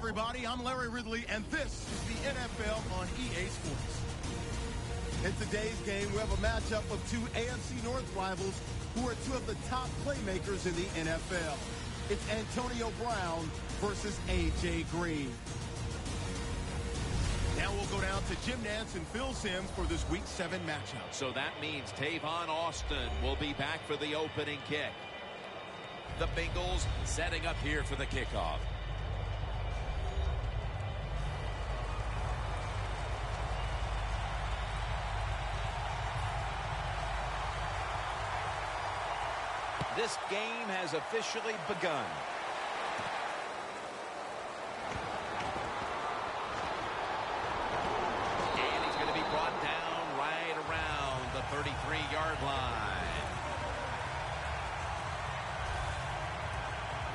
everybody. I'm Larry Ridley, and this is the NFL on EA Sports. In today's game, we have a matchup of two AFC North rivals who are two of the top playmakers in the NFL. It's Antonio Brown versus A.J. Green. Now we'll go down to Jim Nantz and Phil Simms for this Week 7 matchup. So that means Tavon Austin will be back for the opening kick. The Bengals setting up here for the kickoff. This game has officially begun. And he's going to be brought down right around the 33-yard line.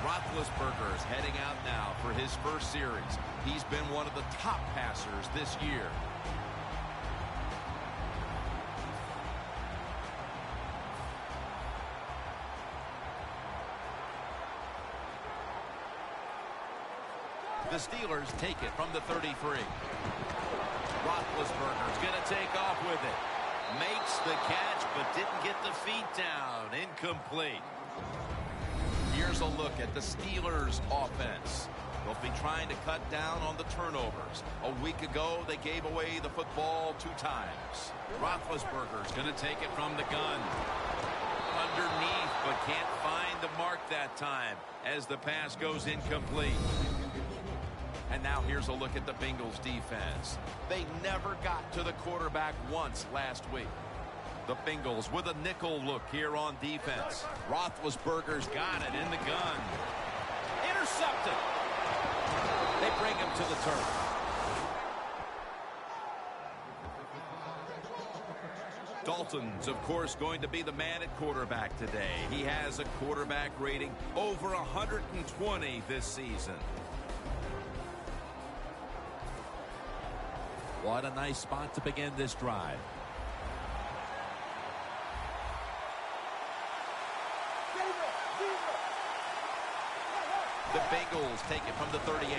Roethlisberger's heading out now for his first series. He's been one of the top passers this year. The Steelers take it from the 33. Roethlisberger's going to take off with it. Makes the catch, but didn't get the feet down. Incomplete. Here's a look at the Steelers' offense. They'll be trying to cut down on the turnovers. A week ago, they gave away the football 2 times. Roethlisberger's going to take it from the gun. Underneath, but can't find the mark that time as the pass goes incomplete. And now here's a look at the Bengals defense. They never got to the quarterback once last week. The Bengals with a nickel look here on defense. Roethlisberger's got it in the gun. Intercepted. They bring him to the turf. Dalton's, of course, going to be the man at quarterback today. He has a quarterback rating over 120 this season. What a nice spot to begin this drive. The Bengals take it from the 38.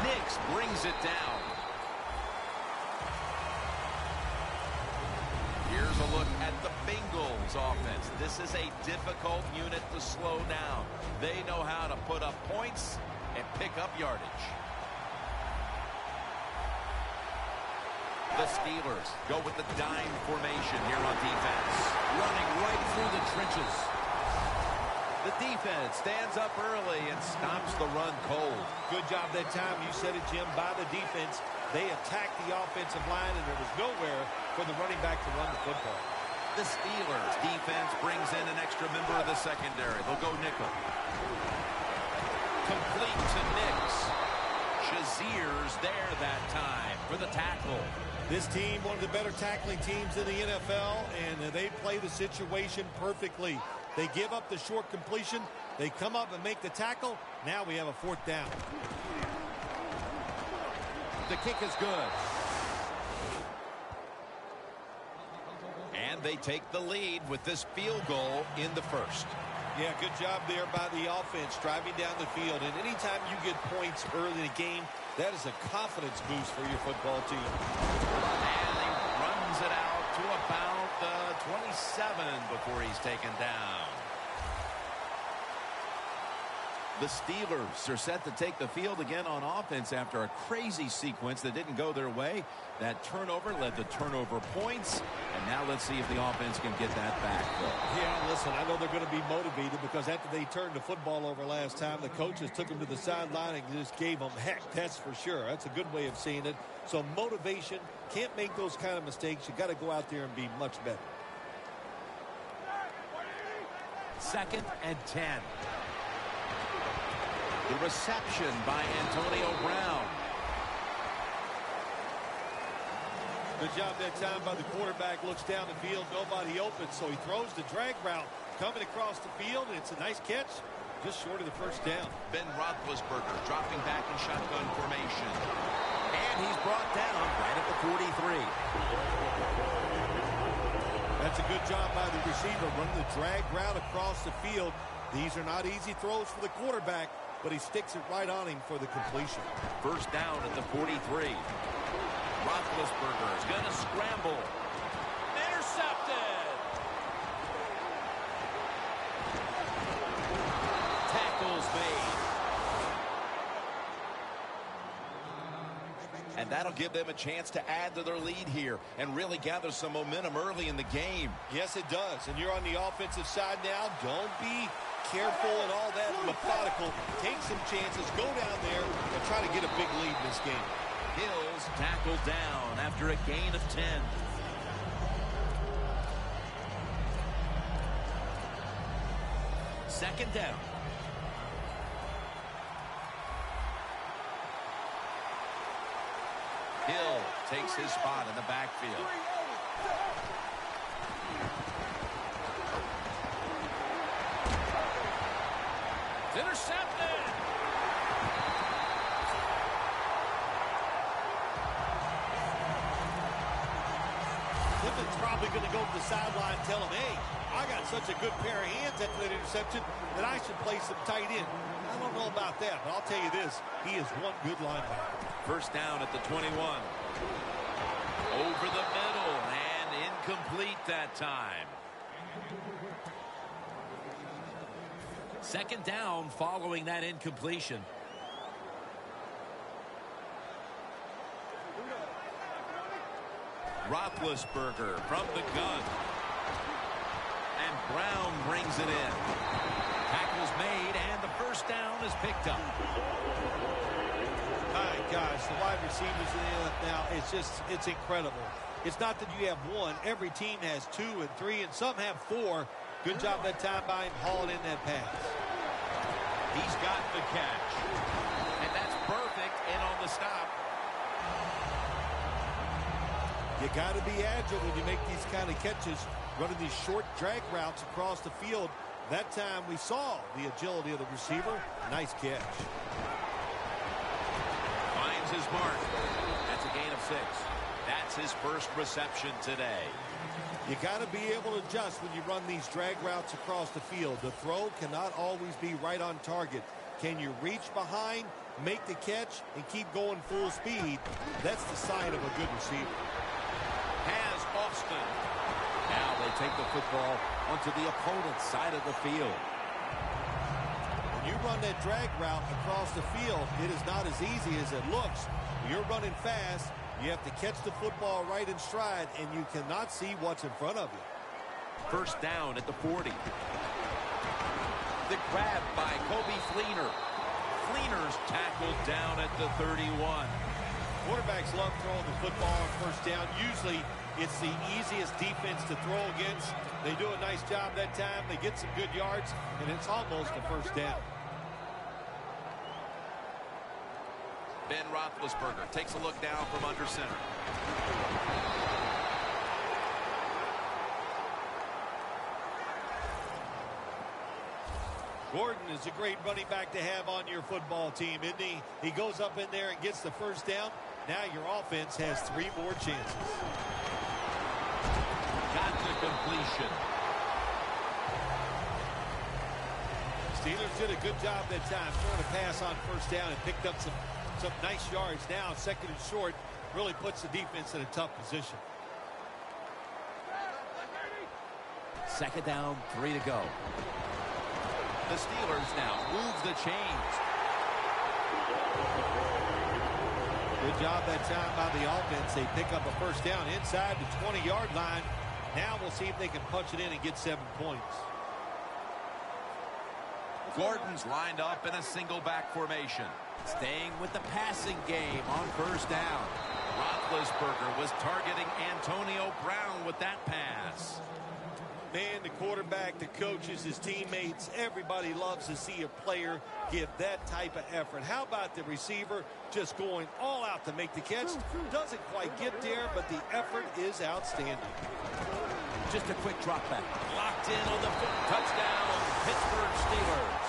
Nix brings it down. Here's a look at the Bengals offense. This is a difficult unit to slow down. They know how to put up points and pick up yardage. The Steelers go with the dime formation here on defense. Running right through the trenches. The defense stands up early and stops the run cold. Good job that time. You said it, Jim, by the defense. They attacked the offensive line, and there was nowhere for the running back to run the football. The Steelers defense brings in an extra member of the secondary. They'll go nickel. Complete to Nix. Shazier's there that time for the tackle. This team, one of the better tackling teams in the NFL, and they play the situation perfectly. They give up the short completion. They come up and make the tackle. Now we have a 4th down. The kick is good. And they take the lead with this field goal in the first. Yeah, good job there by the offense, driving down the field. And anytime you get points early in the game, that is a confidence boost for your football team. And he runs it out to about the 27 before he's taken down. The Steelers are set to take the field again on offense after a crazy sequence that didn't go their way. That turnover led to turnover points. And now let's see if the offense can get that back. Yeah, listen, I know they're going to be motivated because after they turned the football over last time, the coaches took them to the sideline and just gave them heck. That's for sure. That's a good way of seeing it. So motivation, can't make those kind of mistakes. You got to go out there and be much better. 2nd and 10. The reception by Antonio Brown. Good job that time by the quarterback. Looks down the field, nobody open, so he throws the drag route coming across the field. It's a nice catch, just short of the 1st down. Ben Roethlisberger dropping back in shotgun formation. And he's brought down right at the 43. That's a good job by the receiver, running the drag route across the field. These are not easy throws for the quarterback. but he sticks it right on him for the completion. First down at the 43. Roethlisberger is going to scramble. Intercepted. Tackles made. And that'll give them a chance to add to their lead here and really gather some momentum early in the game. Yes, it does. And you're on the offensive side now. Don't be careful and all that methodical. Take some chances. Go down there and try to get a big lead in this game. Hill's tackled down after a gain of 10. Second down. Hill takes his spot in the backfield. It's intercepted. Clemens probably going to go to the sideline and tell him, hey, I got such a good pair of hands after that interception that I should play some tight end. I don't know about that, but I'll tell you this, he is one good linebacker. First down at the 21. Over the middle and incomplete that time. Second down following that incompletion. Roethlisberger from the gun. And Brown brings it in. Tackles made, and the first down is picked up. My gosh, the wide receivers in the NFL, it's incredible. It's not that you have one. Every team has 2 and 3, and some have 4. Good job that time by him hauling in that pass. He's got the catch. And that's perfect, and on the stop. You got to be agile when you make these kind of catches, running these short drag routes across the field. That time we saw the agility of the receiver. Nice catch. Finds his mark. That's a gain of 6. That's his first reception today. You got to be able to adjust when you run these drag routes across the field. The throw cannot always be right on target. Can you reach behind, make the catch, and keep going full speed? That's the sign of a good receiver. Has Austin. Now they take the football onto the opponent's side of the field. When you run that drag route across the field, it is not as easy as it looks. When you're running fast, you have to catch the football right in stride, and you cannot see what's in front of you. First down at the 40. The grab by Kobe Fleener. Fleener's tackled down at the 31. Quarterbacks love throwing the football on first down. Usually, it's the easiest defense to throw against. They do a nice job that time. They get some good yards, and it's almost a first down. Ben Roethlisberger takes a look down from under center. Gordon is a great running back to have on your football team, isn't he? He goes up in there and gets the first down. Now your offense has 3 more chances. Got the completion. Steelers did a good job that time throwing a pass on first down and picked up some nice yards. Now second and short really puts the defense in a tough position. Second down, 3 to go. The Steelers now move the chains. Good job that time by the offense. They pick up a first down inside the 20-yard line. Now we'll see if they can punch it in and get 7 points. Gordon's lined up in a single back formation. Staying with the passing game on first down. Roethlisberger was targeting Antonio Brown with that pass. Man, the quarterback, the coaches, his teammates, everybody loves to see a player give that type of effort. How about the receiver just going all out to make the catch? Doesn't quite get there, but the effort is outstanding. Just a quick drop back. Locked in on the foot. Touchdown, Pittsburgh Steelers.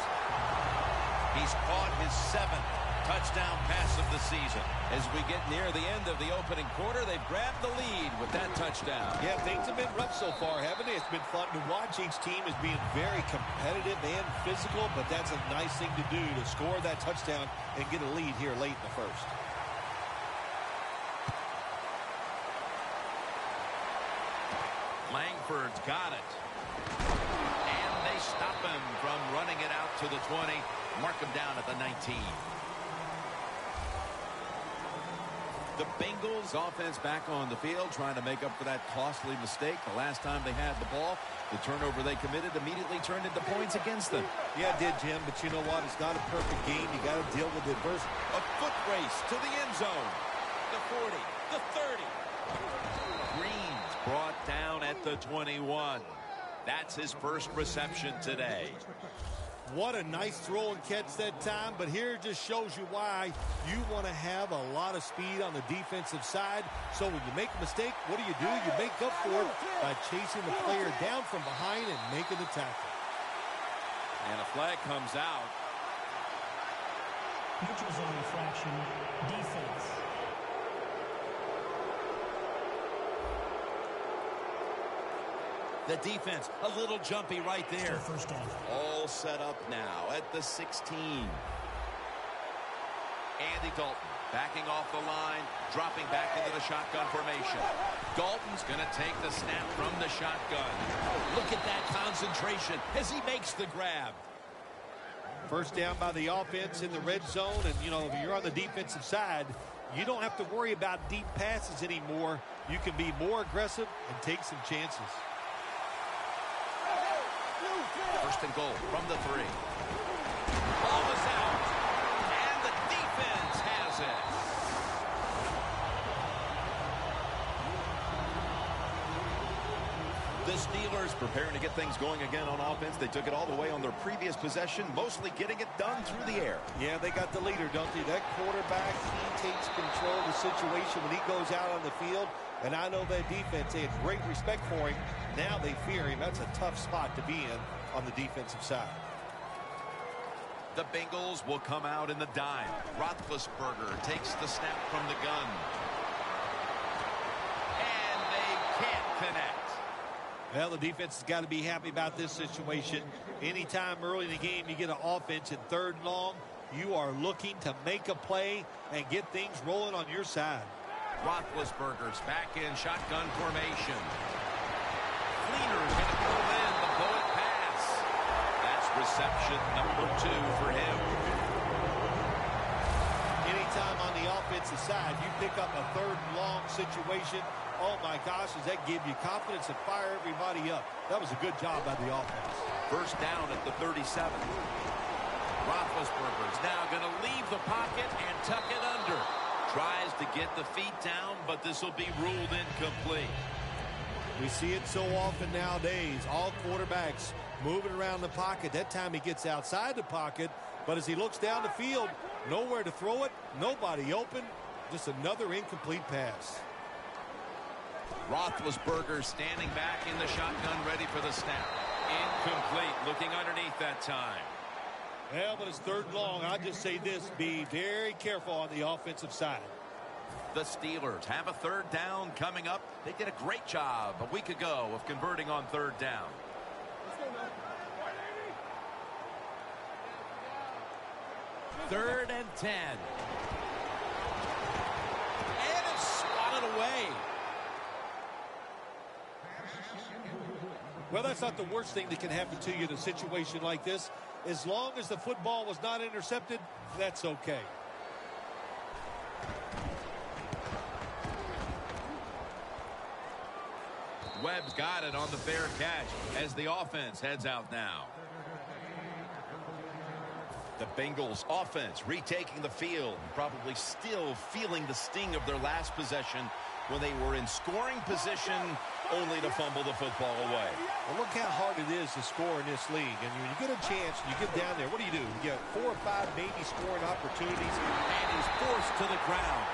He's caught his 7th touchdown pass of the season. As we get near the end of the opening quarter, they've grabbed the lead with that touchdown. Yeah, things have been rough so far, haven't they? It's been fun to watch. Each team is being very competitive and physical, but that's a nice thing to do, to score that touchdown and get a lead here late in the first. Langford's got it. And they stop him from running it out to the 20. Mark him down at the 19. The Bengals offense back on the field trying to make up for that costly mistake. The last time they had the ball, the turnover they committed immediately turned into points against them. Yeah, it did, Jim, but you know what? It's not a perfect game. You got to deal with adversity. A foot race to the end zone. The 40, the 30. Green's brought down at the 21. That's his first reception today. What a nice throw and catch that time, but here it just shows you why you want to have a lot of speed on the defensive side. So when you make a mistake, what do? You make up for it by chasing the player down from behind and making the tackle. And a flag comes out. Neutral zone infraction, defense. The defense, a little jumpy right there. First down. All set up now at the 16. Andy Dalton backing off the line, dropping back into the shotgun formation. Dalton's going to take the snap from the shotgun. Look at that concentration as he makes the grab. First down by the offense in the red zone, and you know, if you're on the defensive side, you don't have to worry about deep passes anymore. You can be more aggressive and take some chances. First and goal from the 3. Ball is out, and the defense has it. The Steelers preparing to get things going again on offense. They took it all the way on their previous possession, mostly getting it done through the air. Yeah, they got the leader, don't they? That quarterback, he takes control of the situation when he goes out on the field. And I know that defense, they had great respect for him. Now they fear him. That's a tough spot to be in on the defensive side. The Bengals will come out in the dime. Roethlisberger takes the snap from the gun. And they can't connect. Well, the defense has got to be happy about this situation. Anytime early in the game you get an offense in 3rd and long, you are looking to make a play and get things rolling on your side. Roethlisberger's back in shotgun formation. Cleaner's going to pull in the bullet pass. That's reception number 2 for him. Anytime on the offensive side you pick up a 3rd and long situation, oh my gosh, does that give you confidence and fire everybody up? That was a good job by the offense. First down at the 37. Roethlisberger's now going to leave the pocket and tuck it under. Tries to get the feet down, but this will be ruled incomplete. We see it so often nowadays. All quarterbacks moving around the pocket. That time he gets outside the pocket, but as he looks down the field, nowhere to throw it, nobody open, just another incomplete pass. Roethlisberger standing back in the shotgun, ready for the snap. Incomplete, looking underneath that time. Well, but it's 3rd and long. I just say this, be very careful on the offensive side. The Steelers have a 3rd down coming up. They did a great job a week ago of converting on 3rd down. Third and 10. And it's swatted away. Well, that's not the worst thing that can happen to you in a situation like this. As long as the football was not intercepted, that's okay. Webb's got it on the fair catch as the offense heads out now. The Bengals offense retaking the field, probably still feeling the sting of their last possession when they were in scoring position only to fumble the football away. Well, look how hard it is to score in this league. And when you get a chance and you get down there, what do? You get 4 or 5 maybe scoring opportunities. And he's forced to the ground.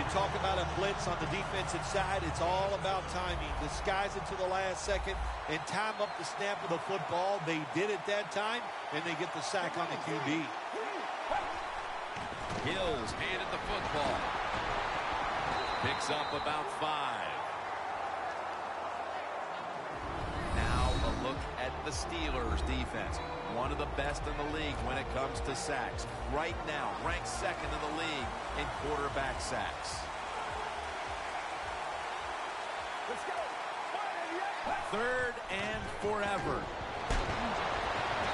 You talk about a blitz on the defensive side, it's all about timing. Disguise it to the last second and time up the snap of the football. They did it that time, and they get the sack on the QB. Hills handed the football. Picks up about 5. Now a look at the Steelers defense. One of the best in the league when it comes to sacks. Right now, ranked second in the league in quarterback sacks. Let's go. 3rd and forever.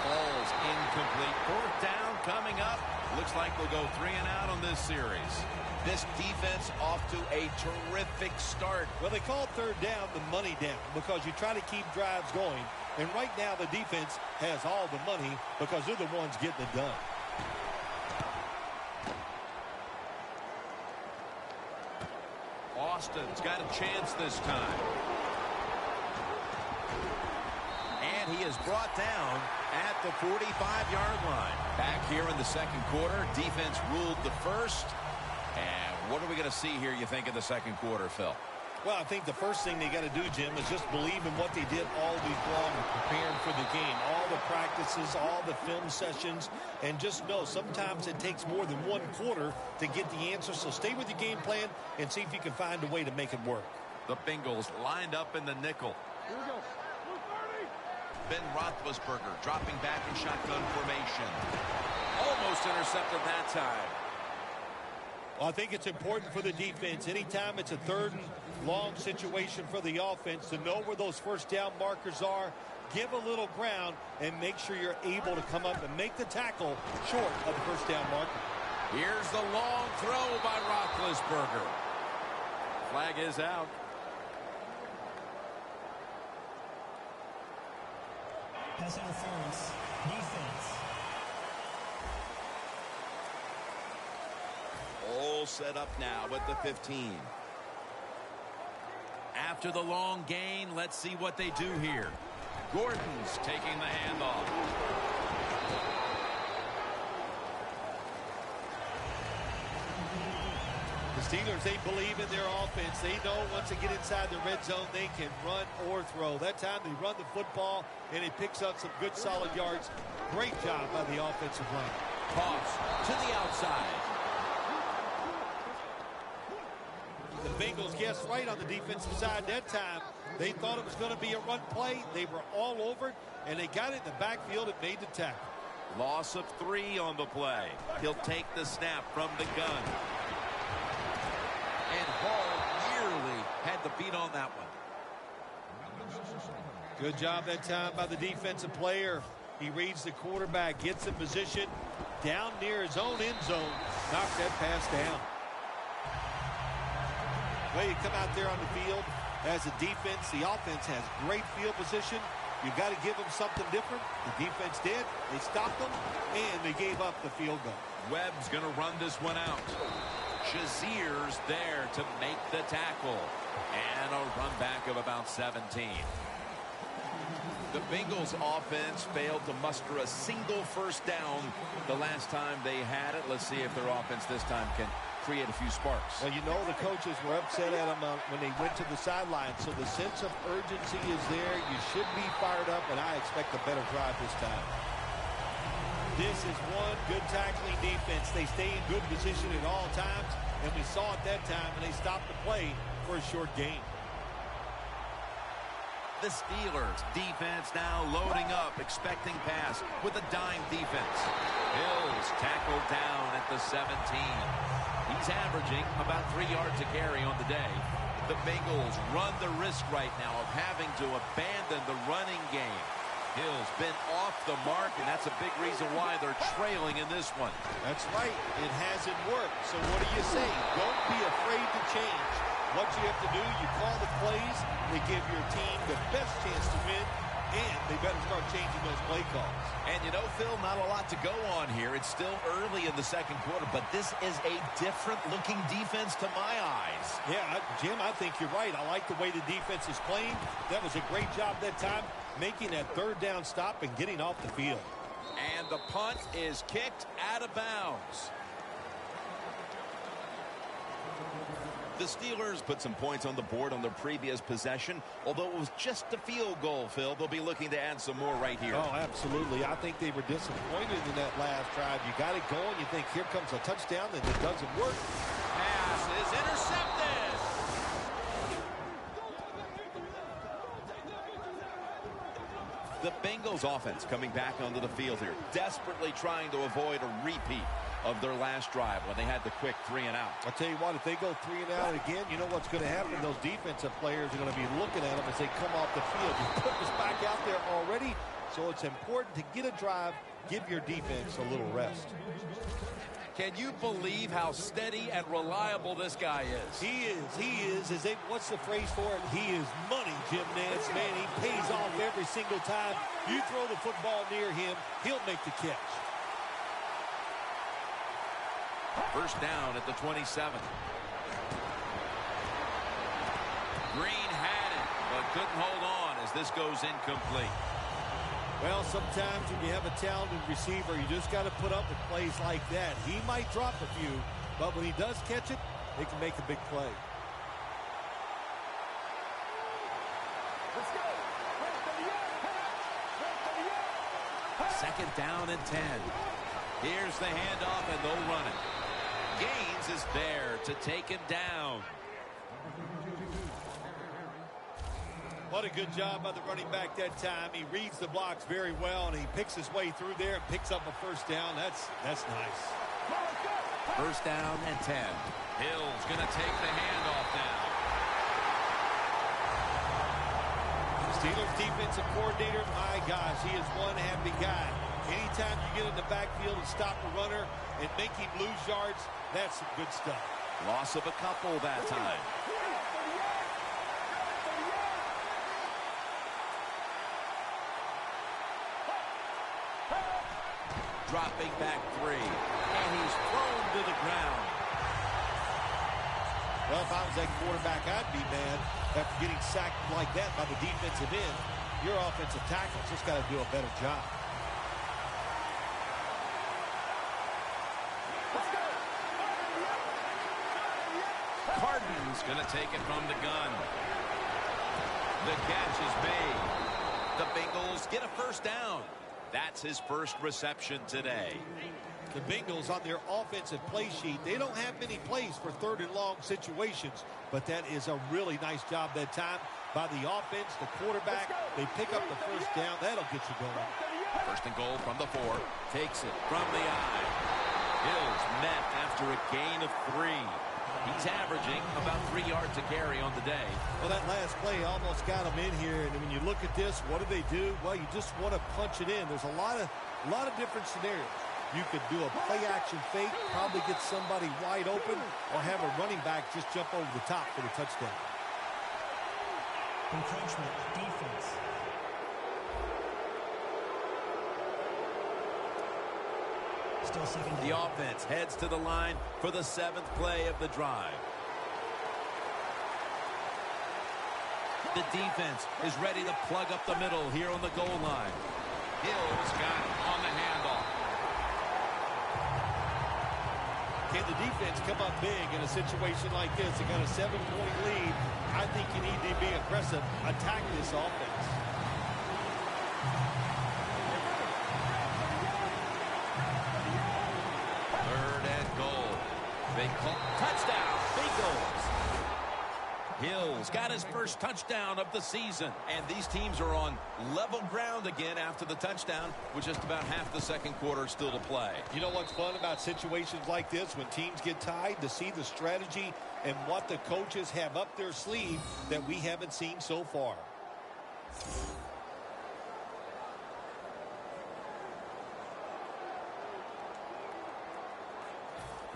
Ball's incomplete. 4th down coming up. Looks like they'll go 3 and out on this series. This defense off to a terrific start. Well, they call 3rd down the money down because you try to keep drives going. And right now the defense has all the money because they're the ones getting it done. Austin's got a chance this time. And he is brought down at the 45-yard line. Back here in the second quarter, defense ruled the first. And what are we going to see here, you think, in the second quarter, Phil? Well, I think the first thing they got to do, Jim, is just believe in what they did all week long, preparing for the game. All the practices, all the film sessions, and just know sometimes it takes more than one quarter to get the answer. So stay with your game plan and see if you can find a way to make it work. The Bengals lined up in the nickel. Here we go. Ben Roethlisberger dropping back in shotgun formation. Almost intercepted that time. Well, I think it's important for the defense. Anytime it's a 3rd and long situation for the offense to know where those first down markers are, give a little ground, and make sure you're able to come up and make the tackle short of the first down marker. Here's the long throw by Roethlisberger. Flag is out. Pass interference. Defense. All set up now at the 15. After the long gain, let's see what they do here. Gordon's taking the handoff. The Steelers, they believe in their offense. They know once they get inside the red zone, they can run or throw. That time they run the football, and it picks up some good solid yards. Great job by the offensive line. Toss to the outside. The Bengals guessed right on the defensive side that time. They thought it was going to be a run play. They were all over it, and they got it in the backfield and made the tackle. Loss of 3 on the play. He'll take the snap from the gun. And Hall nearly had the beat on that one. Good job that time by the defensive player. He reads the quarterback, gets in position down near his own end zone, knocked that pass down. Well, you come out there on the field as a defense. The offense has great field position. You've got to give them something different. The defense did. They stopped them, and they gave up the field goal. Webb's going to run this one out. Shazier's there to make the tackle. And a run back of about 17. The Bengals offense failed to muster a single first down the last time they had it. Let's see if their offense this time can create a few sparks. Well, you know the coaches were upset at them when they went to the sideline, so the sense of urgency is there. You should be fired up, and I expect a better drive this time. This is one good tackling defense. They stay in good position at all times, and we saw it that time, and they stopped the play for a short gain. The Steelers defense now loading up, expecting pass with a dime defense. Hills tackled down at the 17. He's averaging about 3 yards a carry on the day. The Bengals run the risk right now of having to abandon the running game. Hill's been off the mark, and that's a big reason why they're trailing in this one. That's right. It hasn't worked. So what do you say? Don't be afraid to change. What you have to do, you call the plays that give your team the best chance to win, and they better start changing those play calls. And you know, Phil, not a lot to go on here. It's still early in the second quarter, but this is a different-looking defense to my eyes. Yeah, Jim, I think you're right. I like the way the defense is playing. That was a great job that time, making that third down stop and getting off the field. And the punt is kicked out of bounds. The Steelers put some points on the board on their previous possession. Although it was just a field goal, Phil, they'll be looking to add some more right here. Oh, absolutely. I think they were disappointed in that last drive. You got it going. You think here comes a touchdown, and it doesn't work. Pass is intercepted. The Bengals offense coming back onto the field here, desperately trying to avoid a repeat of their last drive when they had the quick 3-and-out. I'll tell you what, if they go 3-and-out again, you know what's going to happen. Those defensive players are going to be looking at them as they come off the field. You put this back out there already, so it's important to get a drive, give your defense a little rest. Can you believe how steady and reliable this guy is? He is. What's the phrase for it? He is money, Jim Nance. Man, he pays off every single time. You throw the football near him, he'll make the catch. First down at the 27. Green had it, but couldn't hold on as this goes incomplete. Well, sometimes when you have a talented receiver, you just got to put up with plays like that. He might drop a few, but when he does catch it, he can make a big play. Let's go. Second down and 10. Here's the handoff, and they'll run it. Gaines is there to take him down. What a good job by the running back that time. He reads the blocks very well, and he picks his way through there and picks up a first down. That's nice. First down and 10. Hill's going to take the handoff down. Steelers defensive coordinator, my gosh, he is one happy guy. Anytime you get in the backfield and stop a runner and make him lose yards, that's some good stuff. Loss of a couple that time. Dropping back 3, and he's thrown to the ground. Well, if I was that quarterback, I'd be mad after getting sacked like that by the defensive end. Your offensive tackle's just got to do a better job. Carden's going to take it from the gun. The catch is made. The Bengals get a first down. That's his first reception today. The Bengals on their offensive play sheet, they don't have many plays for third and long situations, but that is a really nice job that time by the offense, the quarterback. They pick up the first down. That'll get you going. First and goal from the 4. Takes it from the eye. Hill's met after a gain of 3. He's averaging about 3 yards a carry on the day. Well, that last play almost got him in here. And when you look at this, what do they do? Well, you just want to punch it in. There's a lot of different scenarios. You could do a play-action fake, probably get somebody wide open, or have a running back just jump over the top for the touchdown. Encroachment, defense. Still second down. The offense heads to the line for the 7th play of the drive. The defense is ready to plug up the middle here on the goal line. Hill's got it on the handoff. Can the defense come up big in a situation like this? They got a 7-point lead. I think you need to be aggressive, attack this offense. They call touchdown, Bengals. Hill's got his first touchdown of the season. And these teams are on level ground again after the touchdown with just about half the second quarter still to play. You know what's fun about situations like this when teams get tied, to see the strategy and what the coaches have up their sleeve that we haven't seen so far.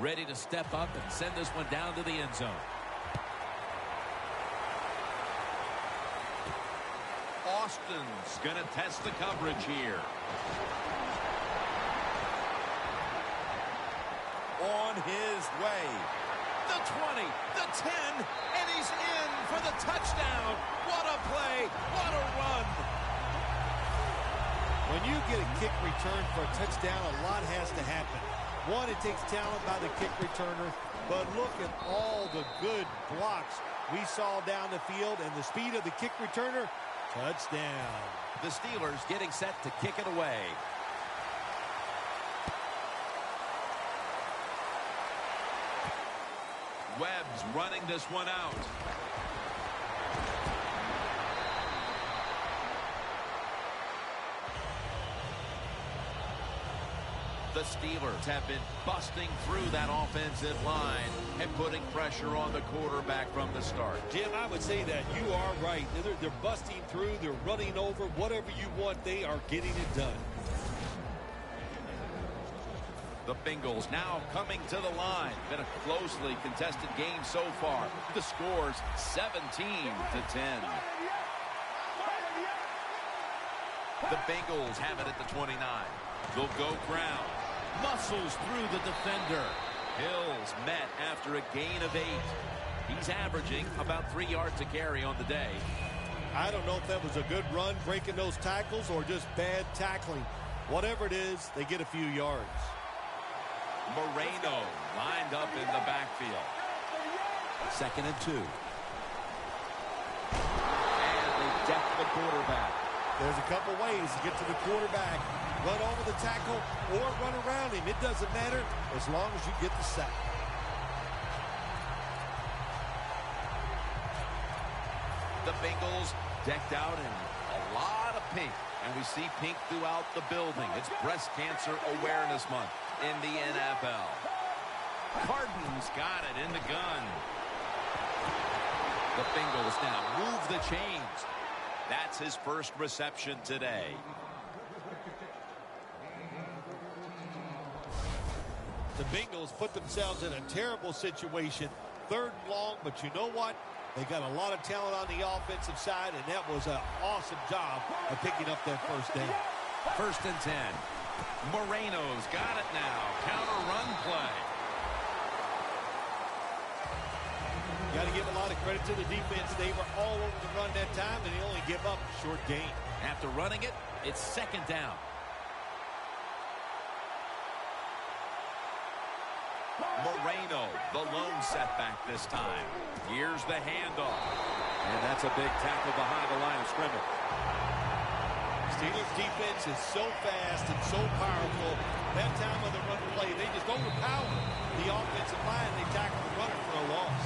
Ready to step up and send this one down to the end zone. Austin's going to test the coverage here. On his way. The 20, the 10, and he's in for the touchdown. What a play. What a run. When you get a kick return for a touchdown, a lot has to happen. One, it takes talent by the kick returner, But look at all the good blocks we saw down the field and the speed of the kick returner. Touchdown. The Steelers getting set to kick it away. Webb's running this one out. The Steelers have been busting through that offensive line and putting pressure on the quarterback from the start. Jim, I would say that you are right. They're busting through, they're running over, whatever you want, they are getting it done. The Bengals now coming to the line. Been a closely contested game so far. The score's 17-10. The Bengals have it at the 29. They'll go ground. Muscles through the defender. Hill's met after a gain of 8. He's averaging about 3 yards a carry on the day. I don't know if that was a good run, breaking those tackles, or just bad tackling. Whatever it is, they get a few yards. Moreno lined up in the backfield. 2nd and 2. And they deck the quarterback. There's a couple ways to get to the quarterback. Run over the tackle or run around him. It doesn't matter as long as you get the sack. The Bengals decked out in a lot of pink. And we see pink throughout the building. It's Breast Cancer Awareness Month in the NFL. Carden's got it in the gun. The Bengals now move the chains. That's his first reception today. The Bengals put themselves in a terrible situation. 3rd and long, but you know what? They got a lot of talent on the offensive side, and that was an awesome job of picking up that first down. 1st and 10. Moreno's got it now. Counter run play. Got to give a lot of credit to the defense. They were all over the run that time, and they only give up a short gain. After running it, it's 2nd down. Moreno, the lone setback this time. Here's the handoff. And that's a big tackle behind the line of scrimmage. Steelers defense is so fast and so powerful. That time of the run play, they just overpower the offensive line. They tackle the runner for a loss.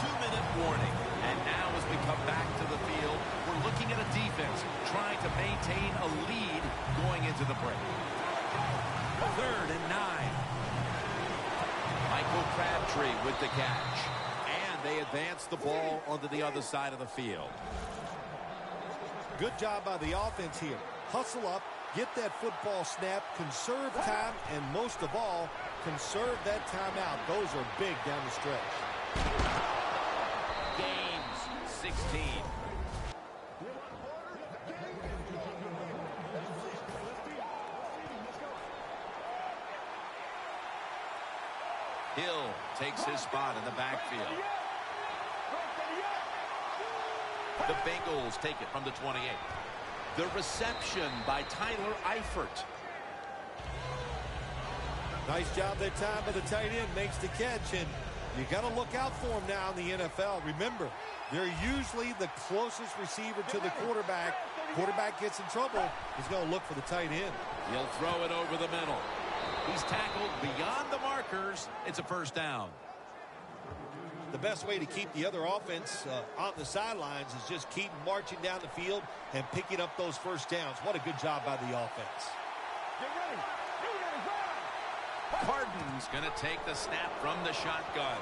2-minute warning. And now as we come back to the field, we're looking at a defense trying to maintain a lead going into the break. 3rd and 9. Michael Crabtree with the catch. And they advance the ball onto the other side of the field. Good job by the offense here. Hustle up, get that football snap, conserve time, and most of all, conserve that timeout. Those are big down the stretch. Games 16. Hill takes his spot in the backfield. The Bengals take it from the 28. The reception by Tyler Eifert. Nice job that time by the tight end. Makes the catch, and you got to look out for him now in the NFL. Remember, they're usually the closest receiver to the quarterback. Quarterback gets in trouble, he's going to look for the tight end. He'll throw it over the middle. He's tackled beyond the markers. It's a 1st down. The best way to keep the other offense on the sidelines is just keep marching down the field and picking up those 1st downs. What a good job by the offense. Carden's going to take the snap from the shotgun.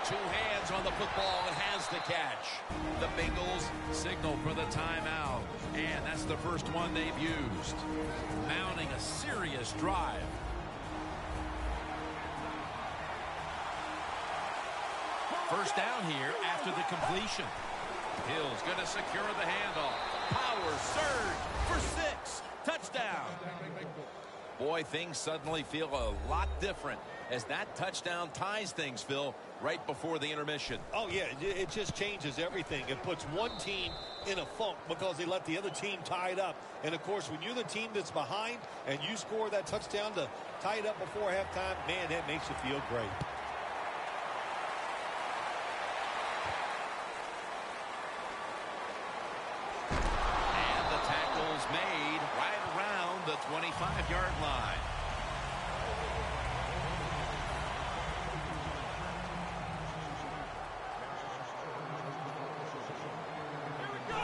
2 hands on the football and has the catch. The Bengals signal for the timeout. And that's the first one they've used. Mounting a serious drive. First down here after the completion. Hill's going to secure the handoff. Power surge for 6. Touchdown. Boy, things suddenly feel a lot different as that touchdown ties things, Phil, right before the intermission. Oh, yeah, it just changes everything. It puts one team in a funk because they let the other team tie it up. And, of course, when you're the team that's behind and you score that touchdown to tie it up before halftime, man, that makes you feel great. And the tackle's made right around the 25-yard line.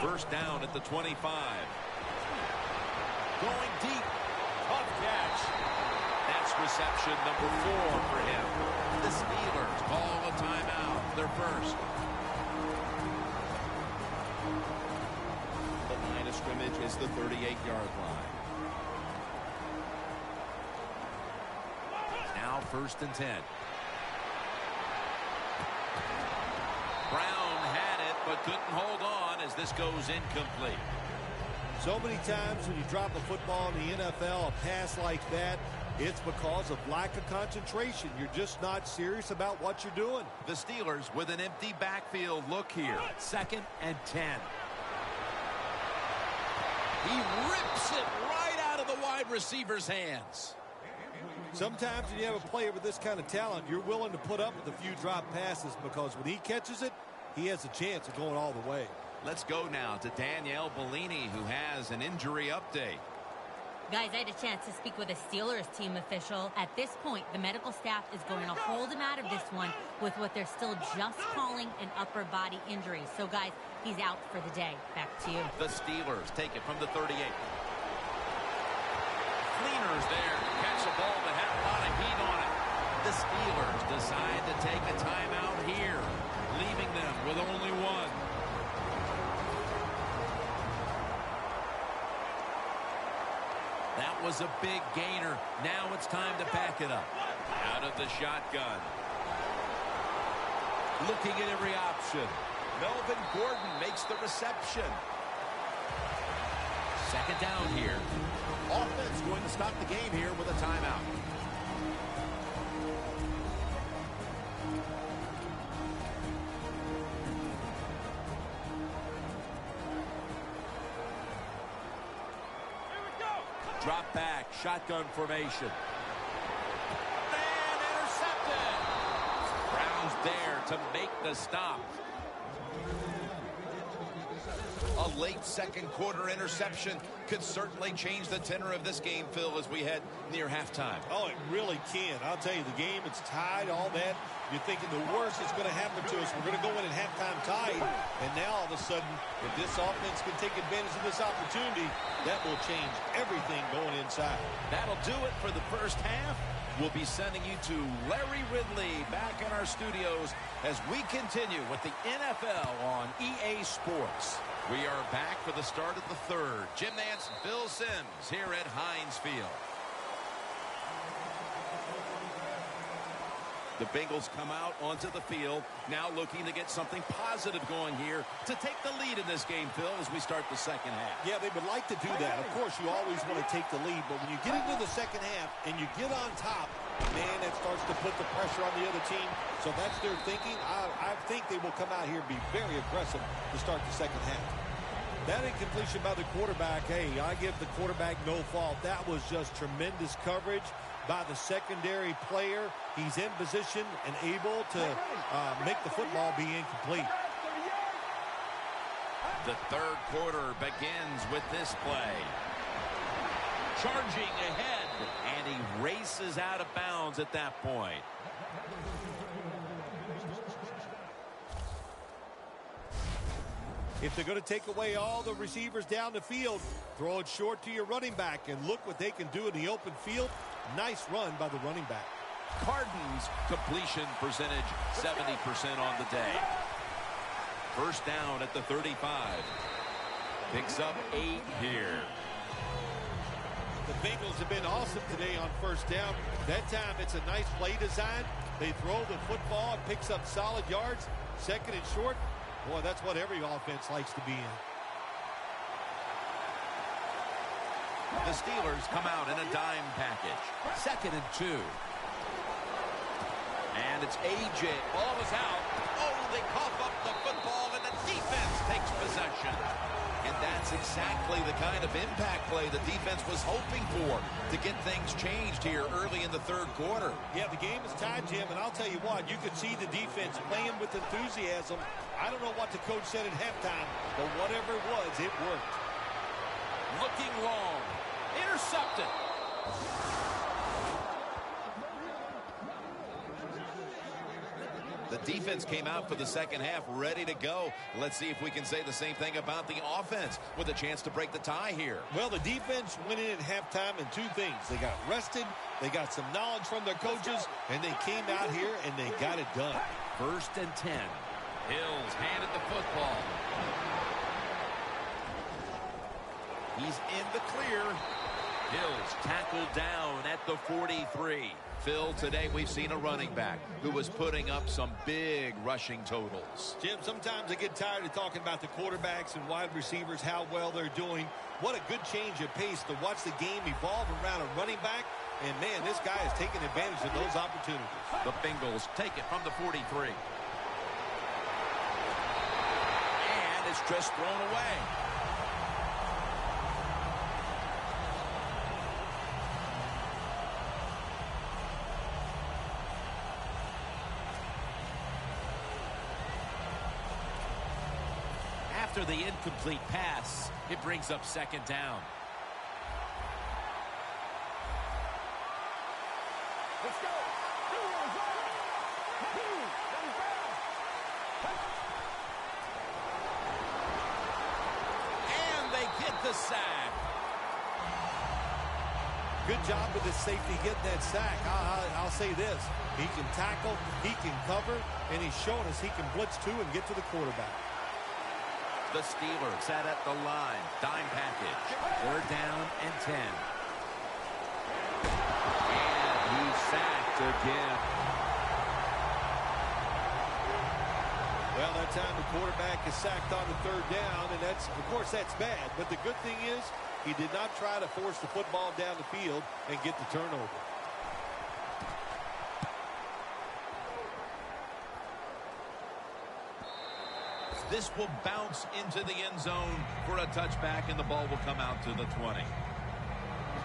First down at the 25. Going deep. Tough catch. That's reception number 4 for him. The Steelers call a timeout. Their first. The line of scrimmage is the 38-yard line. Now first and 10. Brown had it, but couldn't hold on as this goes incomplete. So many times when you drop a football in the NFL, a pass like that, it's because of lack of concentration. You're just not serious about what you're doing. The Steelers with an empty backfield look here. 2nd and 10. He rips it right out of the wide receiver's hands. Sometimes when you have a player with this kind of talent, you're willing to put up with a few drop passes because when he catches it, he has a chance of going all the way. Let's go now to Danielle Bellini, who has an injury update. Guys, I had a chance to speak with a Steelers team official. At this point, the medical staff is going to hold him out of this one with what they're still just calling an upper body injury. So, guys, he's out for the day. Back to you. The Steelers take it from the 38. Cleaners there to catch a ball that had a lot of heat on it. The Steelers decide to take a timeout here, leaving them with only one. That was a big gainer. Now it's time to back it up. Out of the shotgun. Looking at every option. Melvin Gordon makes the reception. 2nd down here. Offense going to stop the game here with a timeout. Drop back, shotgun formation. And intercepted. Brown's there to make the stop. A late 2nd quarter interception could certainly change the tenor of this game, Phil, as we head near halftime. Oh, it really can. I'll tell you, the game, it's tied, all that. You're thinking the worst is going to happen to us. We're going to go in at halftime tied. And now, all of a sudden, if this offense can take advantage of this opportunity, that will change everything going inside. That'll do it for the first half. We'll be sending you to Larry Ridley back in our studios as we continue with the NFL on EA Sports. We are back for the start of the third. Jim Nantz and Phil Simms here at Heinz Field. The Bengals come out onto the field, now looking to get something positive going here to take the lead in this game, Phil, as we start the second half. Yeah, they would like to do that. Of course, you always want to take the lead, but when you get into the second half and you get on top, man, that starts to put the pressure on the other team. So that's their thinking. I think they will come out here and be very aggressive to start the second half. That incompletion by the quarterback, hey, I give the quarterback no fault. That was just tremendous coverage by the secondary player. He's in position and able to make the football be incomplete. The third quarter begins with this play. Charging ahead, and he races out of bounds at that point. If they're going to take away all the receivers down the field, throw it short to your running back, and look what they can do in the open field. Nice run by the running back. Cardinals completion percentage 70% on the day. First down at the 35. Picks up 8 here. The Bengals have been awesome today on first down. That time it's a nice play design. They throw the football, it picks up solid yards. 2nd and short. Boy, that's what every offense likes to be in. The Steelers come out in a dime package. 2nd and 2. And it's A.J. Ball is out. Oh, they cough up the football, and the defense takes possession. And that's exactly the kind of impact play the defense was hoping for to get things changed here early in the 3rd quarter. Yeah, the game is tied, Jim, and I'll tell you what, you could see the defense playing with enthusiasm. I don't know what the coach said at halftime, but whatever it was, it worked. Looking long. Intercepted. The defense came out for the 2nd half ready to go. Let's see if we can say the same thing about the offense with a chance to break the tie here. Well, the defense went in at halftime in 2 things. They got rested, they got some knowledge from their coaches, and they came out here and they got it done. 1st and 10. Hills handed the football. He's in the clear. Hills tackled down at the 43. Phil, today we've seen a running back who was putting up some big rushing totals. Jim, sometimes I get tired of talking about the quarterbacks and wide receivers, how well they're doing. What a good change of pace to watch the game evolve around a running back. And, man, this guy is taking advantage of those opportunities. The Bengals take it from the 43. And it's just thrown away. After the incomplete pass, it brings up 2nd down. Let's go. And they get the sack. Good job with his safety getting that sack. I'll say this. He can tackle, he can cover, and he's showing us he can blitz too and get to the quarterback. The Steelers set at the line. Dime package. 3rd down and 10. And he's sacked again. Well, that time the quarterback is sacked on the 3rd down, and that's, of course, that's bad. But the good thing is he did not try to force the football down the field and get the turnover. This will bounce into the end zone for a touchback, and the ball will come out to the 20.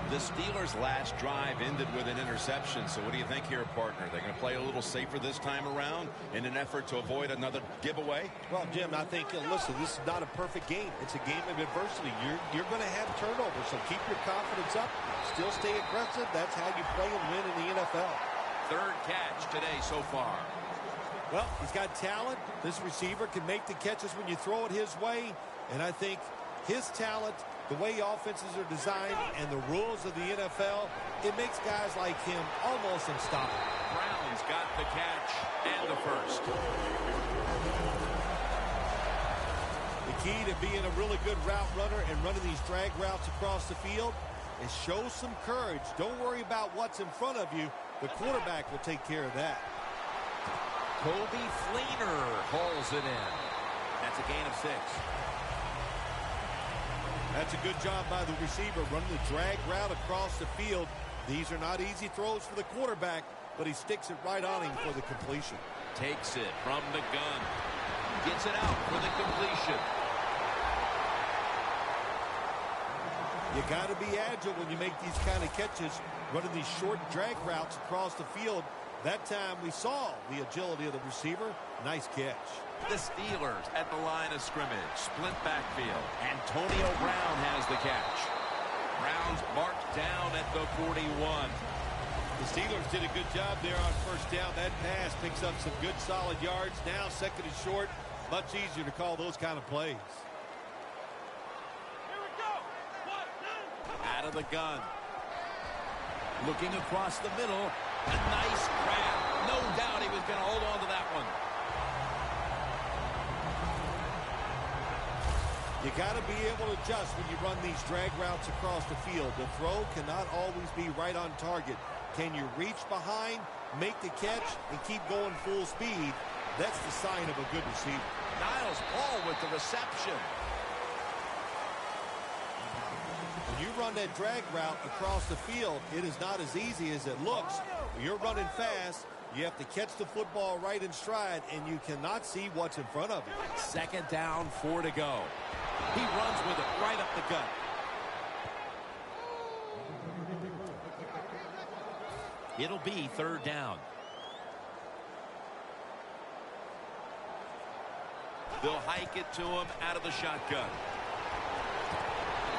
The Steelers' last drive ended with an interception. So what do you think here, partner? They're going to play a little safer this time around in an effort to avoid another giveaway? Well, Jim, I think, listen, this is not a perfect game. It's a game of adversity. You're going to have turnovers, so keep your confidence up. Still stay aggressive. That's how you play and win in the NFL. 3rd catch today so far. Well, he's got talent. This receiver can make the catches when you throw it his way. And I think his talent, the way offenses are designed, and the rules of the NFL, it makes guys like him almost unstoppable. Brown's got the catch and the 1st. The key to being a really good route runner and running these drag routes across the field is show some courage. Don't worry about what's in front of you. The quarterback will take care of that. Kobe Fleener hauls it in. That's a gain of 6. That's a good job by the receiver, running the drag route across the field. These are not easy throws for the quarterback, but he sticks it right on him for the completion. Takes it from the gun. Gets it out for the completion. You got to be agile when you make these kind of catches, running these short drag routes across the field. That time we saw the agility of the receiver. Nice catch. The Steelers at the line of scrimmage. Split backfield. Antonio Brown has the catch. Brown's marked down at the 41. The Steelers did a good job there on 1st down. That pass picks up some good solid yards. Now 2nd and short. Much easier to call those kind of plays. Here we go. Out of the gun. Looking across the middle. A nice grab. No doubt he was going to hold on to that one. You got to be able to adjust when you run these drag routes across the field. The throw cannot always be right on target. Can you reach behind, make the catch, and keep going full speed? That's the sign of a good receiver. Niles Paul with the reception. When you run that drag route across the field, it is not as easy as it looks. When you're running fast, you have to catch the football right in stride, and you cannot see what's in front of you. 2nd down, 4 to go. He runs with it right up the gut. It'll be 3rd down. They'll hike it to him out of the shotgun.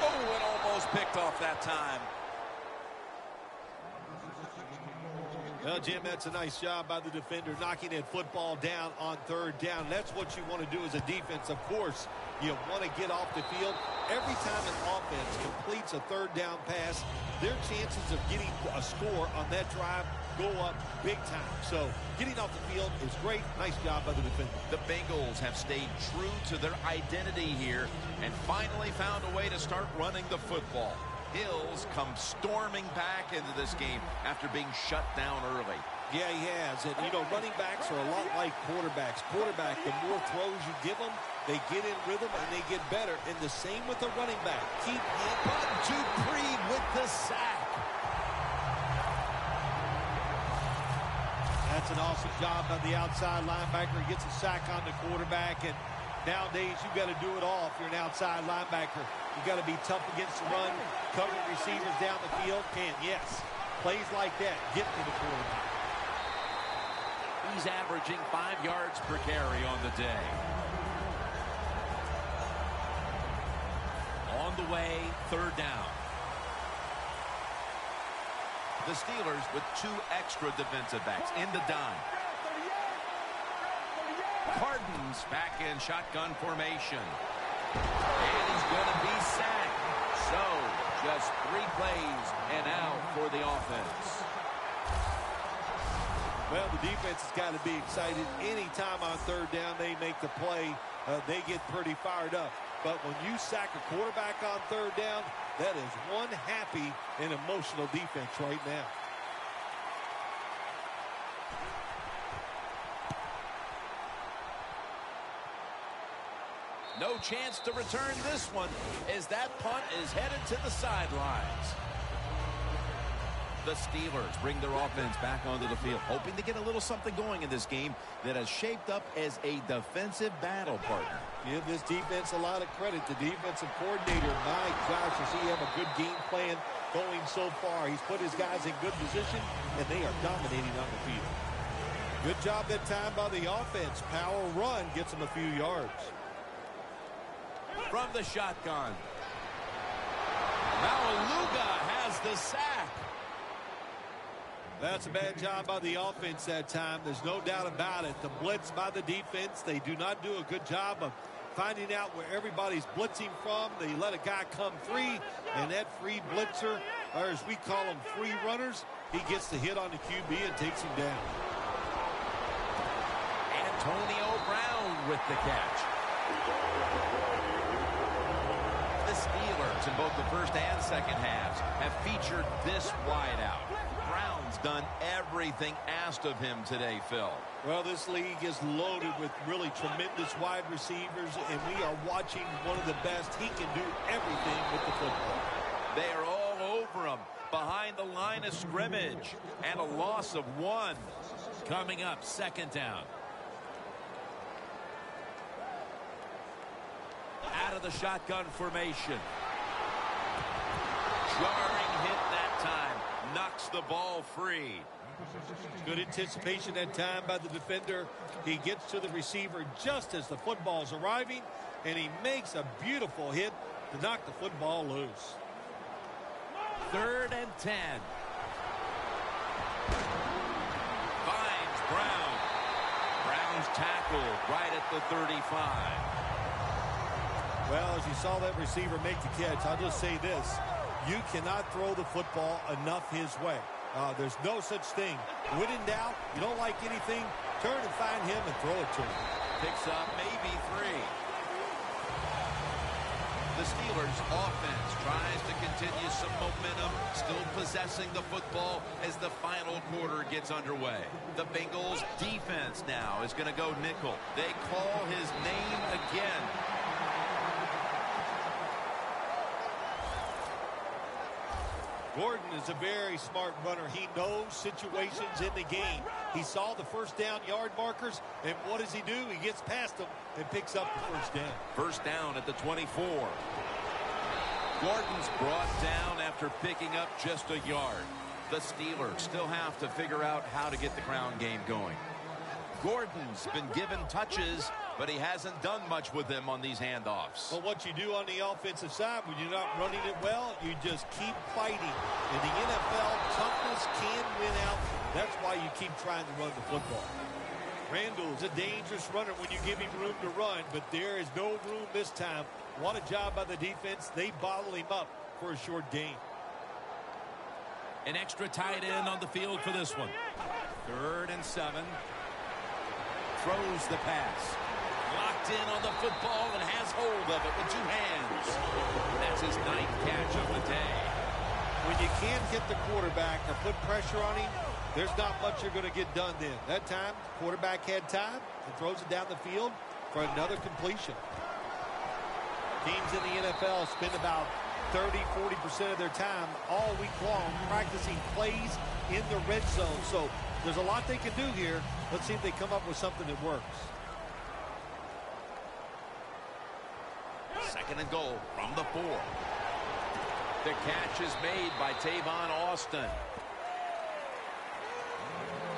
Oh, it almost picked off that time. Well, Jim, that's a nice job by the defender knocking that football down on 3rd down. That's what you want to do as a defense. Of course, you want to get off the field. Every time an offense completes a 3rd down pass, their chances of getting a score on that drive go up big time. So getting off the field is great. Nice job by the defender. The Bengals have stayed true to their identity here and finally found a way to start running the football. Hills come storming back into this game after being shut down early. Yeah, he has. And, running backs are a lot like quarterbacks. Quarterback, the more throws you give them, they get in rhythm and they get better. And the same with the running back. Keep him. Bud Dupree with the sack. That's an awesome job by the outside linebacker. He gets a sack on the quarterback. And nowadays, you've got to do it all if you're an outside linebacker. You've got to be tough against the run, cover receivers down the field. Yes, plays like that get to the quarterback. He's averaging 5 yards per carry on the day. On the way, 3rd down. The Steelers with 2 extra defensive backs in the dime. Cardinals back in shotgun formation. And he's going to be sacked. So, just 3 plays and out for the offense. Well, the defense has got to be excited. Anytime on 3rd down they make the play, they get pretty fired up. But when you sack a quarterback on 3rd down, that is one happy and emotional defense right now. No chance to return this one as that punt is headed to the sidelines. The Steelers bring their offense back onto the field, hoping to get a little something going in this game that has shaped up as a defensive battle partner. Give this defense a lot of credit. The defensive coordinator, my gosh, does he have a good game plan going so far. He's put his guys in good position, and they are dominating on the field. Good job that time by the offense. Power run gets them a few yards. From the shotgun. Malaluga has the sack. That's a bad job by the offense that time. There's no doubt about it. The blitz by the defense, they do not do a good job of finding out where everybody's blitzing from. They let a guy come free, and that free blitzer, or as we call them, free runners, he gets the hit on the QB and takes him down. Antonio Brown with the catch. The Steelers in both the first and second halves have featured this wideout. Brown's done everything asked of him today, Phil. Well, this league is loaded with really tremendous wide receivers, and we are watching one of the best. He can do everything with the football. They are all over him behind the line of scrimmage, and a loss of 1. Coming up, 2nd down. Out of the shotgun formation. Jarring hit that time. Knocks the ball free. Good anticipation that time by the defender. He gets to the receiver just as the football's arriving, and he makes a beautiful hit to knock the football loose. 3rd and 10. Finds Brown. Brown's tackled right at the 35. Well, as you saw that receiver make the catch, I'll just say this. You cannot throw the football enough his way. There's no such thing. When in doubt, you don't like anything, turn and find him and throw it to him. Picks up maybe 3. The Steelers offense tries to continue some momentum, still possessing the football as the final quarter gets underway. The Bengals defense now is going to go nickel. They call his name again. Gordon is a very smart runner. He knows situations in the game. He saw the first down yard markers, and what does he do? He gets past them and picks up the first down. First down at the 24. Gordon's brought down after picking up just a yard. The Steelers still have to figure out how to get the ground game going. Gordon's been given touches, but he hasn't done much with them on these handoffs. Well, what you do on the offensive side when you're not running it well, you just keep fighting. In the NFL, toughness can win out. That's why you keep trying to run the football. Randall's a dangerous runner when you give him room to run, but there is no room this time. What a job by the defense. They bottle him up for a short gain. An extra tight end on the field for this one. 3rd and 7. Throws the pass. Locked in on the football and has hold of it with 2 hands. That's his 9th catch of the day. When you can't hit the quarterback or put pressure on him, there's not much you're going to get done then. That time, quarterback had time and throws it down the field for another completion. Teams in the NFL spend about 30-40% of their time all week long practicing plays in the red zone. So there's a lot they can do here. Let's see if they come up with something that works. 2nd and goal from the 4. The catch is made by Tavon Austin.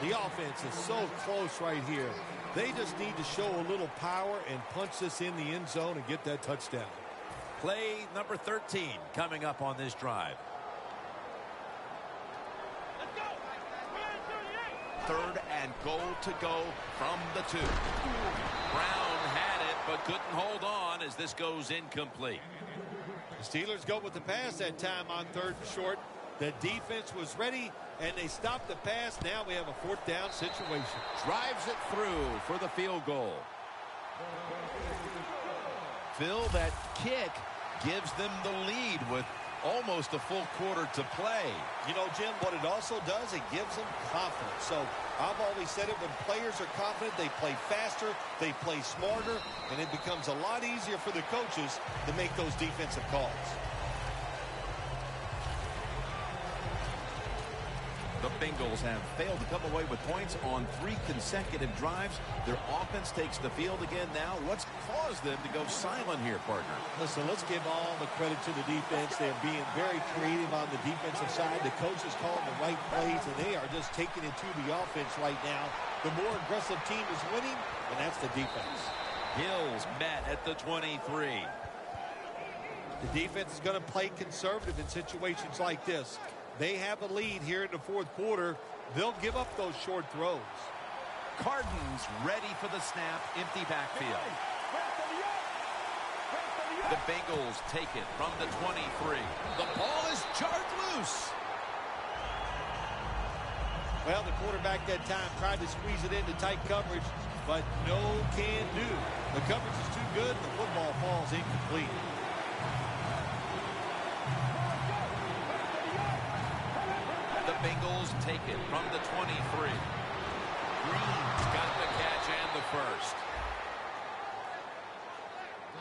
The offense is so close right here. They just need to show a little power and punch this in the end zone and get that touchdown. Play number 13 coming up on this drive. 3rd and goal to go from the 2. Brown had it but couldn't hold on as this goes incomplete. The Steelers go with the pass that time on 3rd and short. The defense was ready and they stopped the pass. Now we have a 4th down situation. Drives it through for the field goal. Phil, that kick gives them the lead with almost a full quarter to play. You know, Jim, what it also does, it gives them confidence. So I've always said it, when players are confident, they play faster, they play smarter, and it becomes a lot easier for the coaches to make those defensive calls. The Bengals have failed to come away with points on 3 consecutive drives. Their offense takes the field again now. What's caused them to go silent here, partner? Listen, let's give all the credit to the defense. They're being very creative on the defensive side. The coaches calling the right plays, and they are just taking it to the offense right now. The more aggressive team is winning, and that's the defense. Hills met at the 23. The defense is going to play conservative in situations like this. They have a lead here in the 4th quarter. They'll give up those short throws. Cardin's ready for the snap. Empty backfield. The Bengals take it from the 23. The ball is jarred loose. Well, the quarterback that time tried to squeeze it into tight coverage, but no can do. The coverage is too good, and the football falls incomplete. The Bengals take it from the 23. Green's got the catch and the first.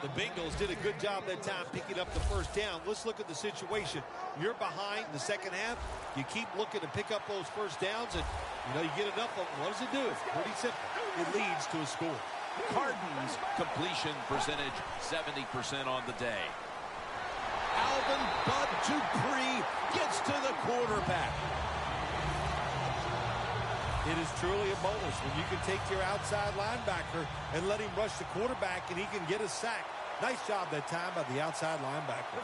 The Bengals did a good job that time picking up the first down. Let's look at the situation. You're behind in the second half. You keep looking to pick up those first downs, and you get enough of them. What does it do? It's pretty simple. It leads to a score. Cardin's completion percentage 70% on the day. Alvin Bud Dupree gets to the quarterback. It is truly a bonus when you can take your outside linebacker and let him rush the quarterback and he can get a sack. Nice job that time by the outside linebacker.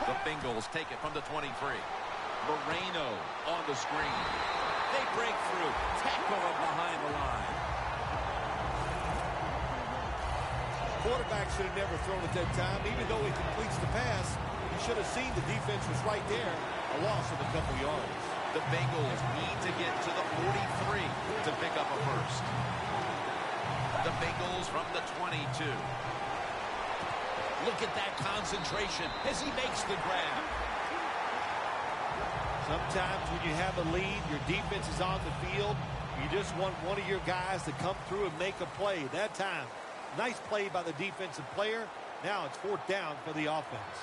The Bengals take it from the 23. Moreno on the screen. They break through. Tackle him behind the line. Quarterback should have never thrown it that time. Even though he completes the pass, you should have seen the defense was right there. A loss of a couple yards. The Bengals need to get to the 43 to pick up a first. The Bengals from the 22. Look at that concentration as he makes the grab. Sometimes when you have a lead, your defense is on the field. You just want one of your guys to come through and make a play. That time, nice play by the defensive player. Now it's 4th down for the offense.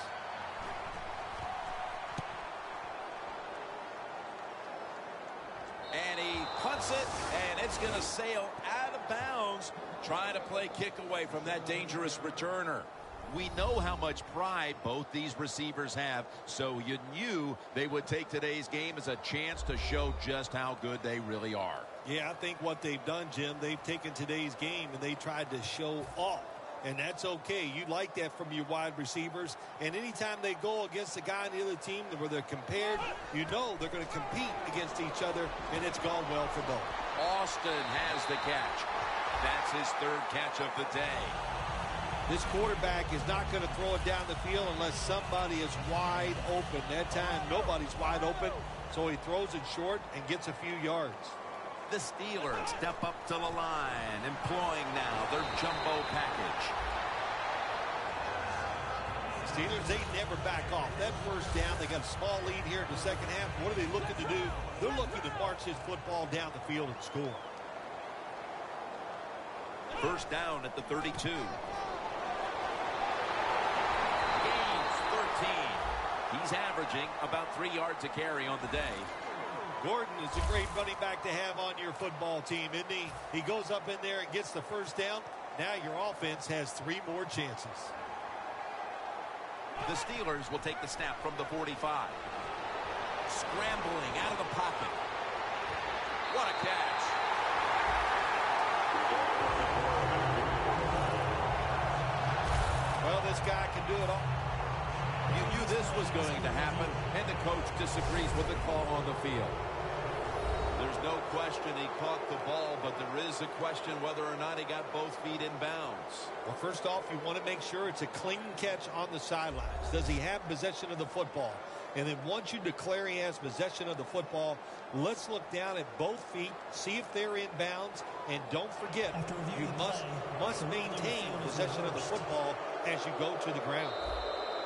takes it, and it's going to sail out of bounds, trying to play kick away from that dangerous returner. We know how much pride both these receivers have, so you knew they would take today's game as a chance to show just how good they really are. Yeah, I think what they've done, Jim, they've taken today's game and they tried to show off. And that's okay. You like that from your wide receivers. And anytime they go against a guy on the other team where they're compared, you know they're going to compete against each other, and it's gone well for both. Austin has the catch. That's his third catch of the day. This quarterback is not going to throw it down the field unless somebody is wide open. That time, nobody's wide open, so he throws it short and gets a few yards. The Steelers step up to the line, employing now their jumbo package. Steelers, they never back off. That first down, they got a small lead here in the second half. What are they looking to do? They're looking to march this football down the field and score. First down at the 32. Gains 13. He's averaging about 3 yards a carry on the day. Gordon is a great running back to have on your football team, isn't he? He goes up in there and gets the first down. Now your offense has 3 more chances. The Steelers will take the snap from the 45. Scrambling out of the pocket. What a catch. Well, this guy can do it all. You knew this was going to happen, and the coach disagrees with the call on the field. There's no question he caught the ball, but there is a question whether or not he got both feet in bounds. Well, first off, you want to make sure it's a clean catch on the sidelines. Does he have possession of the football? And then once you declare he has possession of the football, let's look down at both feet, see if they're in bounds, and don't forget, you must maintain possession of the football as you go to the ground.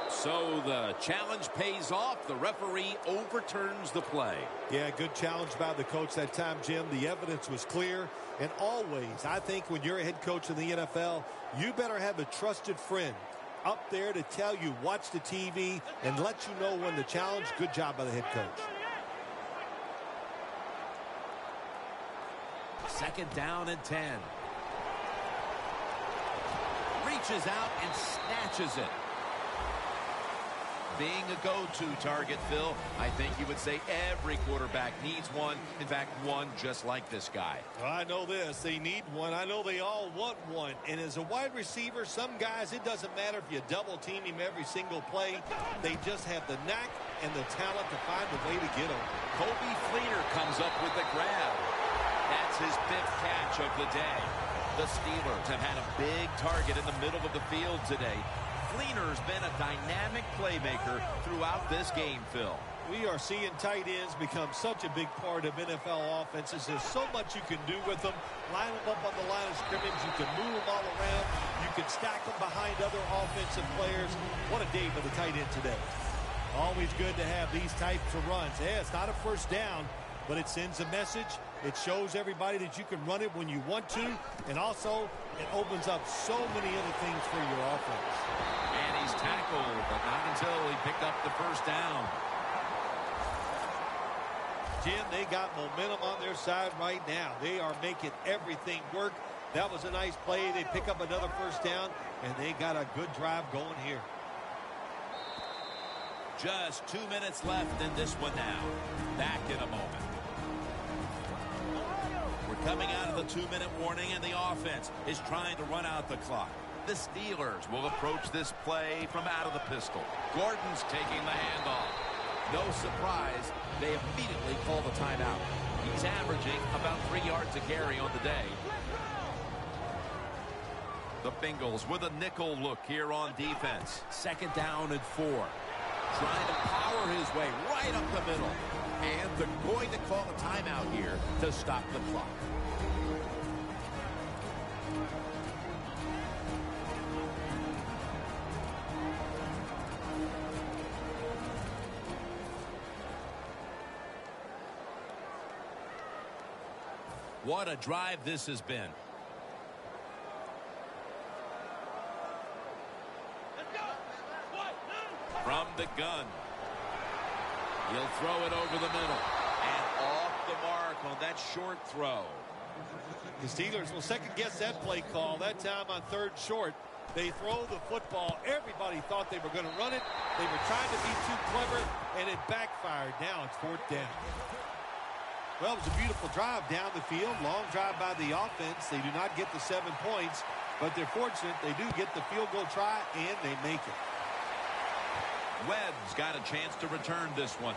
So the challenge pays off. The referee overturns the play. Yeah, good challenge by the coach that time, Jim. The evidence was clear. And always, I think when you're a head coach in the NFL, you better have a trusted friend up there to tell you, watch the TV, and let you know when the challenge. Good job by the head coach. Second down and 10. Reaches out and snatches it. Being a go-to target, Phil, I think you would say every quarterback needs one. In fact, one just like this guy. Well, I know this. They need one. I know they all want one. And as a wide receiver, some guys, it doesn't matter if you double team him every single play. They just have the knack and the talent to find a way to get him. Kobe Fleener comes up with the grab. That's his 5th catch of the day. The Steelers have had a big target in the middle of the field today. Fleener's been a dynamic playmaker throughout this game, Phil. We are seeing tight ends become such a big part of NFL offenses. There's so much you can do with them. Line them up on the line of scrimmage. You can move them all around. You can stack them behind other offensive players. What a day for the tight end today. Always good to have these types of runs. Yeah, it's not a first down, but it sends a message. It shows everybody that you can run it when you want to. And also, it opens up so many other things for your offense. And he's tackled, but not until he picked up the first down. Jim, they got momentum on their side right now. They are making everything work. That was a nice play. They pick up another first down, and they got a good drive going here. Just 2 minutes left in this one now. Back in a moment. We're coming out of the 2-minute warning, and the offense is trying to run out the clock. The Steelers will approach this play from out of the pistol. Gordon's taking the handoff. No surprise, they immediately call the timeout. He's averaging about 3 yards a carry on the day. The Bengals with a nickel look here on defense. Second down and 4. Trying to power his way right up the middle. And they're going to call a timeout here to stop the clock. What a drive this has been. From the gun. He'll throw it over the middle. And off the mark on that short throw. The Steelers will second-guess that play call. That time on 3rd short, they throw the football. Everybody thought they were going to run it. They were trying to be too clever, and it backfired. Now it's 4th down. Well, it was a beautiful drive down the field. Long drive by the offense. They do not get the 7 points, but they're fortunate. They do get the field goal try, and they make it. Webb's got a chance to return this one.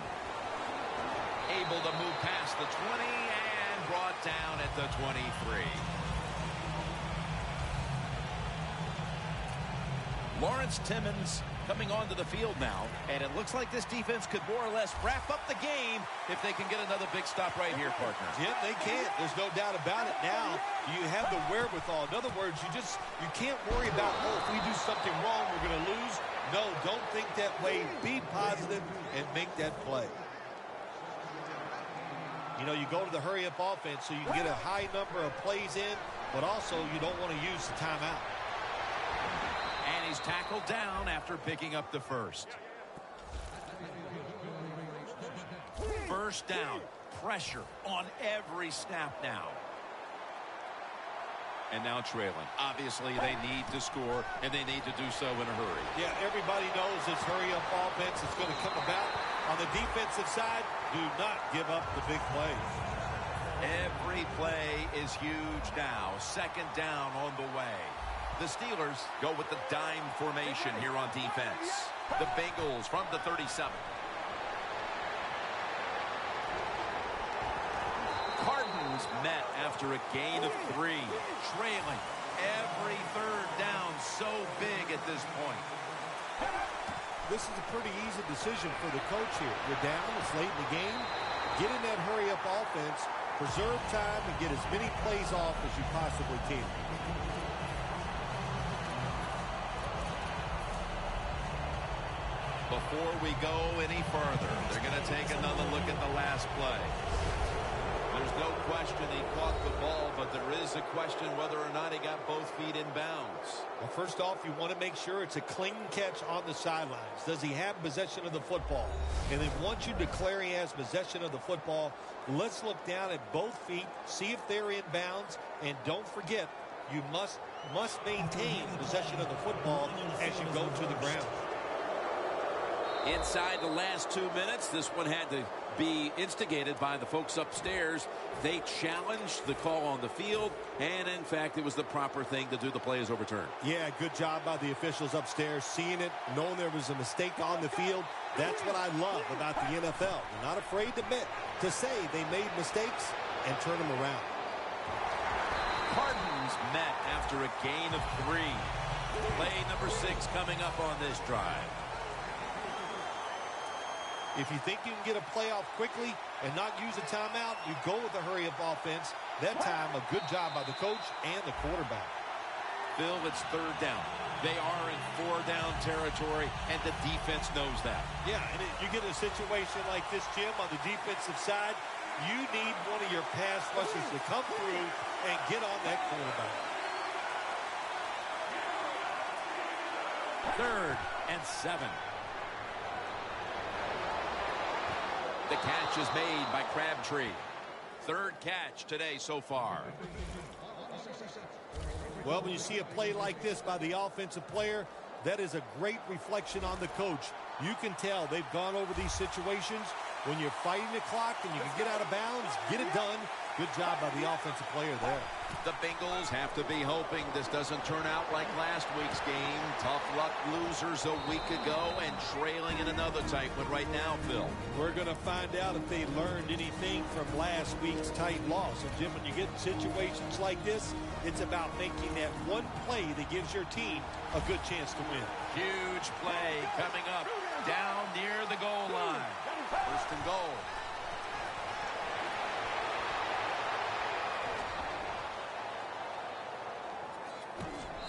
Able to move past the 20 and brought down at the 23. Lawrence Timmons coming onto the field now, and it looks like this defense could more or less wrap up the game if they can get another big stop right here, partner. Yeah, they can. There's no doubt about it. Now, you have the wherewithal. In other words, you can't worry about, oh, if we do something wrong, we're going to lose. No, don't think that way. Be positive and make that play. You know, you go to the hurry-up offense so you can get a high number of plays in, but also you don't want to use the timeout. And he's tackled down after picking up the first. First down. Pressure on every snap now. And now trailing. Obviously, they need to score, and they need to do so in a hurry. Yeah, everybody knows this hurry-up offense is going to come about. On the defensive side, do not give up the big plays. Every play is huge now. 2nd down on the way. The Steelers go with the dime formation here on defense. The Bengals from the 37. Cardinals met after a gain of 3. Trailing. Every 3rd down so big at this point. This is a pretty easy decision for the coach here. You're down, it's late in the game. Get in that hurry-up offense, preserve time, and get as many plays off as you possibly can. Before we go any further, they're going to take another look at the last play. There's no question he caught the ball, but there is a question whether or not he got both feet in bounds. Well, first off, you want to make sure it's a clean catch on the sidelines. Does he have possession of the football? And then once you declare he has possession of the football, let's look down at both feet, see if they're in bounds, and don't forget, you must maintain possession of the football as you go to the ground. Inside the last 2 minutes, this one had to be instigated by the folks upstairs. They challenged the call on the field, and in fact, it was the proper thing to do. The play is overturned. Yeah, good job by the officials upstairs, seeing it, knowing there was a mistake on the field. That's what I love about the NFL. They're not afraid to admit, to say they made mistakes and turn them around. Cardinals met after a gain of 3. Play number 6 coming up on this drive. If you think you can get a playoff quickly and not use a timeout, you go with a hurry-up offense. That time, a good job by the coach and the quarterback. Bill, it's 3rd down. They are in 4-down territory, and the defense knows that. Yeah, and you get a situation like this, Jim, on the defensive side, you need one of your pass rushers to come through and get on that quarterback. 3rd and 7. The catch is made by Crabtree. 3rd catch today so far. Well, when you see a play like this by the offensive player, that is a great reflection on the coach. You can tell they've gone over these situations. When you're fighting the clock and you can get out of bounds, get it done. Good job by the offensive player there. The Bengals have to be hoping this doesn't turn out like last week's game. Tough luck losers a week ago and trailing in another tight one right now, Phil. We're going to find out if they learned anything from last week's tight loss. So, Jim, when you get in situations like this, it's about making that one play that gives your team a good chance to win. Huge play coming up down near the goal line. 1st and goal.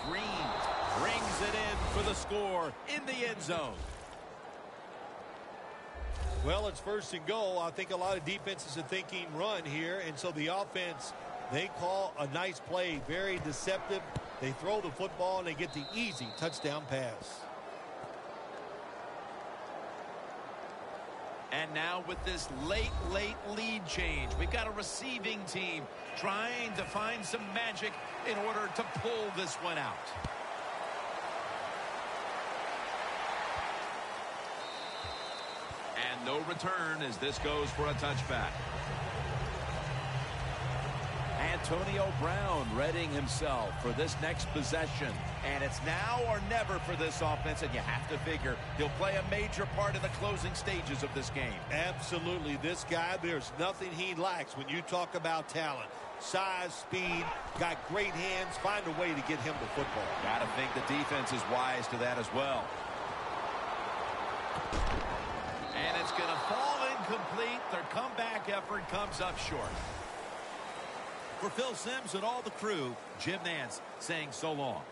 Green brings it in for the score in the end zone. Well, it's 1st and goal. I think a lot of defenses are thinking run here, and so the offense, they call a nice play, very deceptive. They throw the football, and they get the easy touchdown pass. And now with this late lead change, we've got a receiving team trying to find some magic in order to pull this one out. And no return as this goes for a touchback. Antonio Brown readying himself for this next possession. And it's now or never for this offense, and you have to figure he'll play a major part in the closing stages of this game. Absolutely. This guy, there's nothing he lacks when you talk about talent. Size, speed, got great hands. Find a way to get him the football. Gotta think the defense is wise to that as well. And it's going to fall incomplete. Their comeback effort comes up short. For Phil Simms and all the crew, Jim Nance saying so long.